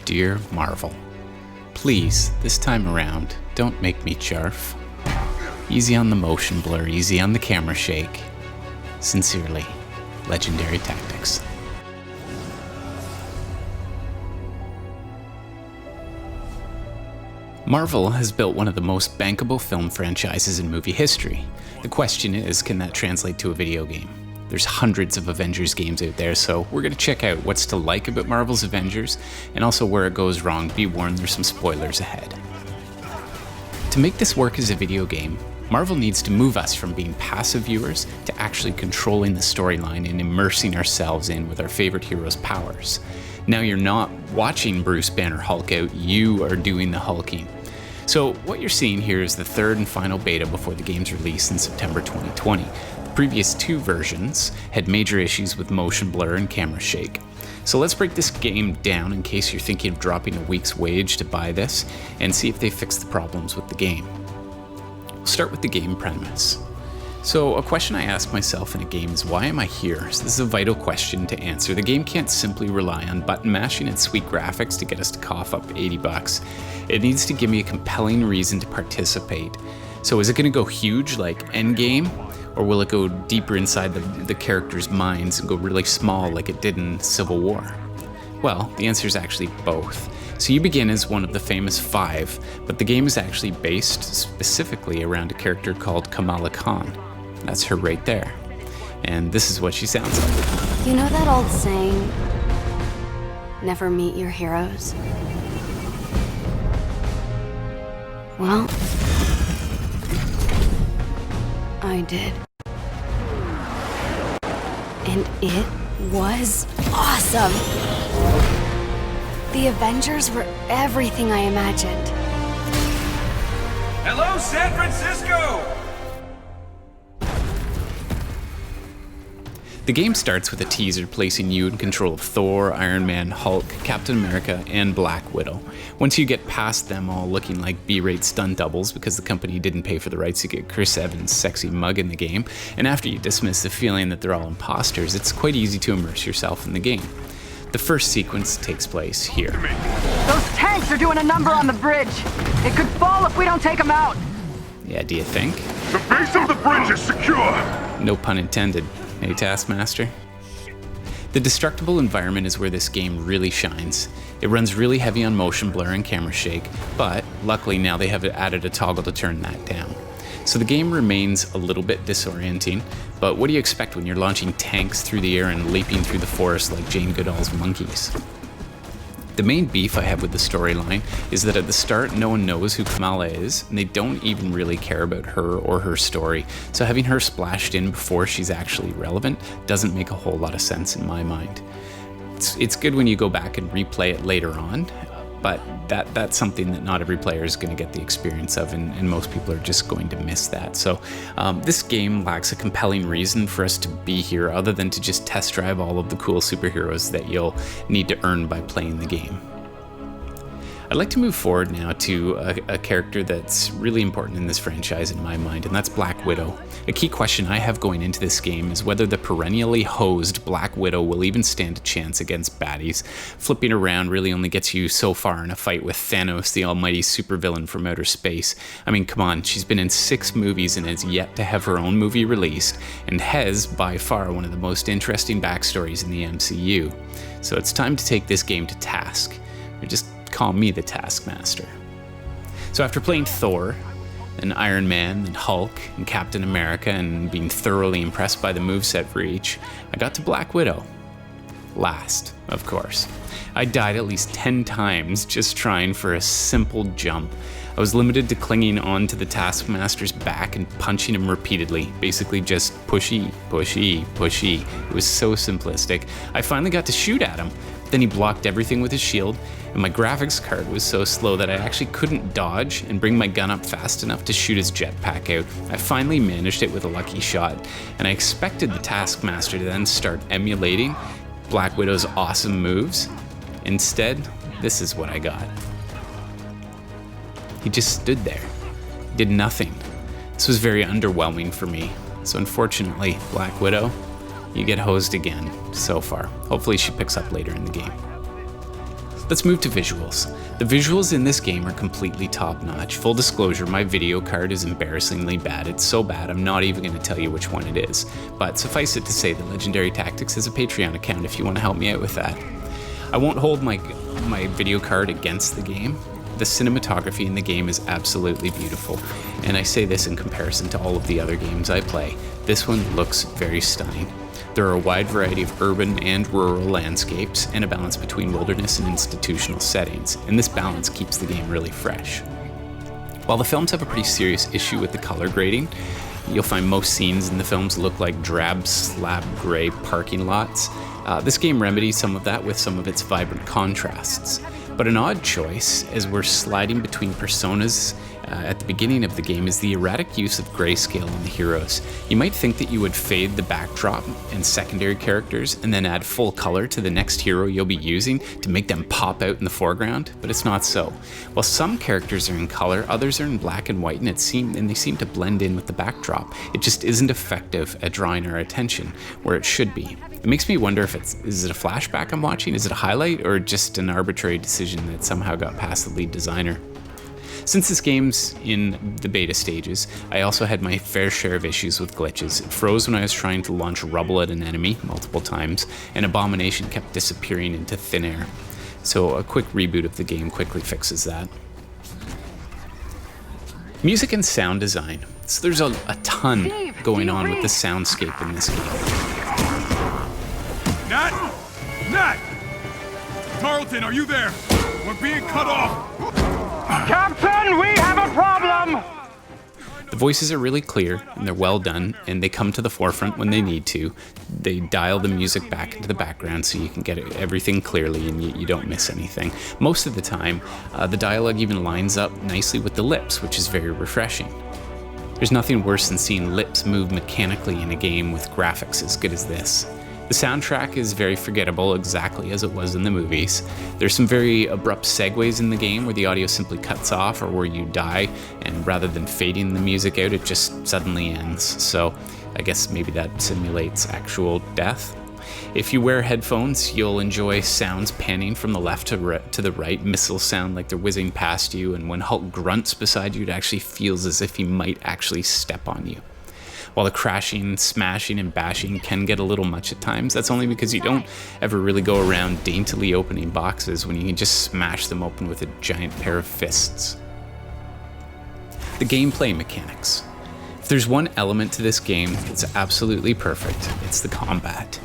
Dear Marvel, please, this time around, don't make me charf. Easy on the motion blur, easy on the camera shake. Sincerely, Legendary Tactics. Marvel has built one of the most bankable film franchises in movie history. The question is, can that translate to a video game? There's hundreds of Avengers games out there, so we're going to check out what's to like about Marvel's Avengers, and also where it goes wrong. Be warned, there's some spoilers ahead. To make this work as a video game, Marvel needs to move us from being passive viewers to actually controlling the storyline and immersing ourselves in with our favorite heroes' powers. Now you're not watching Bruce Banner Hulk out, you are doing the hulking. So what you're seeing here is the third and final beta before the game's release in September 2020. The previous two versions had major issues with motion blur and camera shake. So let's break this game down in case you're thinking of dropping a week's wage to buy this and see if they fix the problems with the game. We'll start with the game premise. So a question I ask myself in a game is, why am I here? So this is a vital question to answer. The game can't simply rely on button mashing and sweet graphics to get us to cough up $80. It needs to give me a compelling reason to participate. So is it going to go huge like Endgame? Or will it go deeper inside the characters' minds and go really small like it did in Civil War? Well, the answer is actually both. So you begin as one of the famous five, but the game is actually based specifically around a character called Kamala Khan. That's her right there. And this is what she sounds like. You know that old saying, never meet your heroes? Well, I did. And it was awesome. The Avengers were everything I imagined. Hello, San Francisco! The game starts with a teaser placing you in control of Thor, Iron Man, Hulk, Captain America, and Black Widow. Once you get past them all looking like B-rate stunt doubles because the company didn't pay for the rights to get Chris Evans' sexy mug in the game, and after you dismiss the feeling that they're all imposters, it's quite easy to immerse yourself in the game. The first sequence takes place here. Those tanks are doing a number on the bridge. It could fall if we don't take them out. Yeah, do you think? The base of the bridge is secure! No pun intended. Hey, Taskmaster? The destructible environment is where this game really shines. It runs really heavy on motion blur and camera shake, but luckily now they have added a toggle to turn that down. So the game remains a little bit disorienting, but what do you expect when you're launching tanks through the air and leaping through the forest like Jane Goodall's monkeys? The main beef I have with the storyline is that at the start no one knows who Kamala is, and they don't even really care about her or her story, so having her splashed in before she's actually relevant doesn't make a whole lot of sense in my mind. It's good when you go back and replay it later on, but that's something that not every player is going to get the experience of, and most people are just going to miss that. So this game lacks a compelling reason for us to be here other than to just test drive all of the cool superheroes that you'll need to earn by playing the game. I'd like to move forward now to a character that's really important in this franchise in my mind, and that's Black Widow. A key question I have going into this game is whether the perennially hosed Black Widow will even stand a chance against baddies. Flipping around really only gets you so far in a fight with Thanos, the almighty supervillain from outer space. I mean, come on, she's been in 6 movies and has yet to have her own movie released, and has, by far, one of the most interesting backstories in the MCU. So it's time to take this game to task. Or just call me the Taskmaster. So after playing Thor, and Iron Man, and Hulk, and Captain America, and being thoroughly impressed by the moveset for each, I got to Black Widow. Last, of course. I died at least 10 times just trying for a simple jump. I was limited to clinging on to the Taskmaster's back and punching him repeatedly, basically just pushy, pushy, pushy. It was so simplistic. I finally got to shoot at him. Then he blocked everything with his shield, and my graphics card was so slow that I actually couldn't dodge and bring my gun up fast enough to shoot his jetpack out. I finally managed it with a lucky shot, and I expected the Taskmaster to then start emulating Black Widow's awesome moves. Instead, this is what I got. He just stood there, did nothing. This was very underwhelming for me, so unfortunately, Black Widow, you get hosed again so far. Hopefully she picks up later in the game. Let's move to visuals. The visuals in this game are completely top-notch. Full disclosure, my video card is embarrassingly bad. It's so bad I'm not even going to tell you which one it is. But suffice it to say that Legendary Tactics has a Patreon account if you want to help me out with that. I won't hold my video card against the game. The cinematography in the game is absolutely beautiful, and I say this in comparison to all of the other games I play. This one looks very stunning. There are a wide variety of urban and rural landscapes, and a balance between wilderness and institutional settings, and this balance keeps the game really fresh. While the films have a pretty serious issue with the color grading, you'll find most scenes in the films look like drab slab gray parking lots. This game remedies some of that with some of its vibrant contrasts. But an odd choice, as we're sliding between personas at the beginning of the game, is the erratic use of grayscale on the heroes. You might think that you would fade the backdrop and secondary characters and then add full color to the next hero you'll be using to make them pop out in the foreground, but it's not so. While some characters are in color, others are in black and white, and they seem to blend in with the backdrop. It just isn't effective at drawing our attention where it should be. It makes me wonder if is it a flashback I'm watching, is it a highlight, or just an arbitrary decision that somehow got past the lead designer. Since this game's in the beta stages, I also had my fair share of issues with glitches. It froze when I was trying to launch rubble at an enemy multiple times, and Abomination kept disappearing into thin air. So a quick reboot of the game quickly fixes that. Music and sound design. So there's a ton going on with the soundscape in this game. Nat! Tarleton, are you there? We're being cut off! Captain, we have a problem! The voices are really clear, and they're well done, and they come to the forefront when they need to. They dial the music back into the background so you can get everything clearly and you don't miss anything. Most of the time, the dialogue even lines up nicely with the lips, which is very refreshing. There's nothing worse than seeing lips move mechanically in a game with graphics as good as this. The soundtrack is very forgettable, exactly as it was in the movies. There's some very abrupt segues in the game where the audio simply cuts off or where you die, and rather than fading the music out, it just suddenly ends. So I guess maybe that simulates actual death. If you wear headphones, you'll enjoy sounds panning from the left to the right. Missiles sound like they're whizzing past you, and when Hulk grunts beside you, it actually feels as if he might actually step on you. While the crashing, smashing, and bashing can get a little much at times, that's only because you don't ever really go around daintily opening boxes when you can just smash them open with a giant pair of fists. The gameplay mechanics. If there's one element to this game that's absolutely perfect, it's the combat.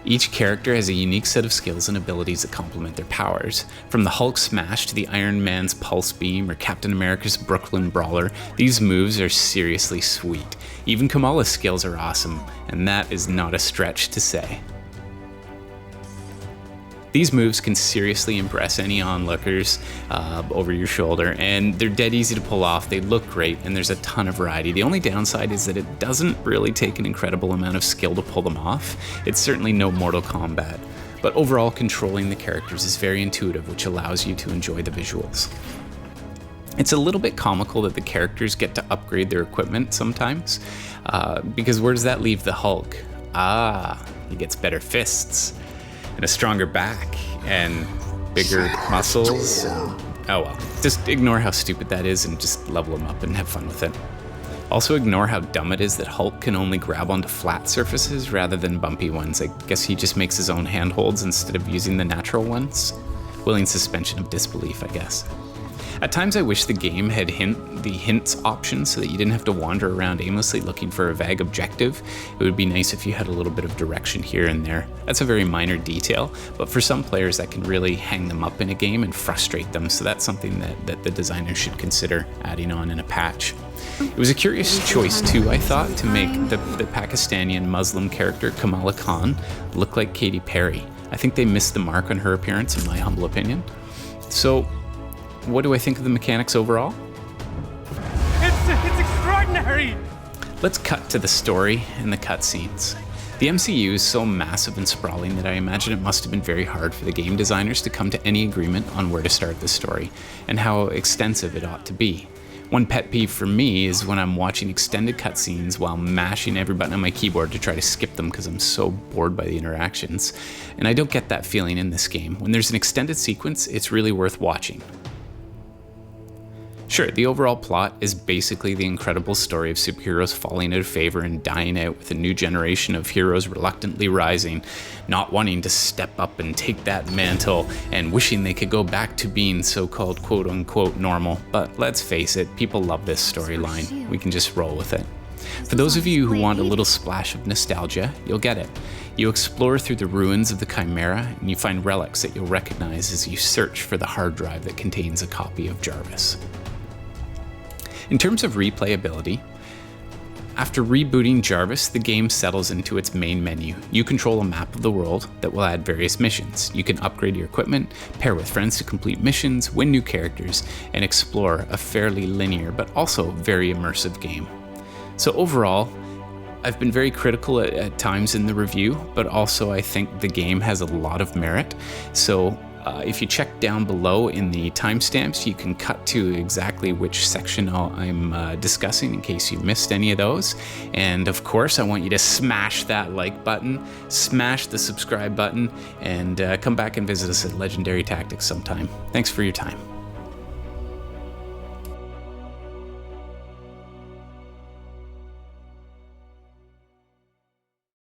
Each character has a unique set of skills and abilities that complement their powers. From the Hulk Smash to the Iron Man's Pulse Beam or Captain America's Brooklyn Brawler, these moves are seriously sweet. Even Kamala's skills are awesome, and that is not a stretch to say. These moves can seriously impress any onlookers over your shoulder, and they're dead easy to pull off. They look great, and there's a ton of variety. The only downside is that it doesn't really take an incredible amount of skill to pull them off. It's certainly no Mortal Kombat, but overall controlling the characters is very intuitive, which allows you to enjoy the visuals. It's a little bit comical that the characters get to upgrade their equipment sometimes, because where does that leave the Hulk? He gets better fists, and a stronger back, and bigger muscles. Oh well, just ignore how stupid that is and just level him up and have fun with it. Also ignore how dumb it is that Hulk can only grab onto flat surfaces rather than bumpy ones. I guess he just makes his own handholds instead of using the natural ones. Willing suspension of disbelief, I guess. At times I wish the game had the hints option so that you didn't have to wander around aimlessly looking for a vague objective. It would be nice if you had a little bit of direction here and there. That's a very minor detail, but for some players that can really hang them up in a game and frustrate them, so that's something that the designers should consider adding on in a patch. It was a curious choice too, I thought, to make the Pakistani Muslim character Kamala Khan look like Katy Perry. I think they missed the mark on her appearance, in my humble opinion. So, what do I think of the mechanics overall? It's extraordinary! Let's cut to the story and the cutscenes. The MCU is so massive and sprawling that I imagine it must have been very hard for the game designers to come to any agreement on where to start the story and how extensive it ought to be. One pet peeve for me is when I'm watching extended cutscenes while mashing every button on my keyboard to try to skip them because I'm so bored by the interactions. And I don't get that feeling in this game. When there's an extended sequence, it's really worth watching. Sure, the overall plot is basically the incredible story of superheroes falling out of favor and dying out, with a new generation of heroes reluctantly rising, not wanting to step up and take that mantle, and wishing they could go back to being so-called quote-unquote normal. But let's face it, people love this storyline. We can just roll with it. For those of you who want a little splash of nostalgia, you'll get it. You explore through the ruins of the Chimera, and you find relics that you'll recognize as you search for the hard drive that contains a copy of Jarvis. In terms of replayability, after rebooting Jarvis, the game settles into its main menu. You control a map of the world that will add various missions. You can upgrade your equipment, pair with friends to complete missions, win new characters, and explore a fairly linear but also very immersive game. So overall, I've been very critical at times in the review, but also I think the game has a lot of merit. So if you check down below in the timestamps, you can cut to exactly which section I'm discussing in case you missed any of those. And of course, I want you to smash that like button, smash the subscribe button, and come back and visit us at Legendary Tactics sometime. Thanks for your time.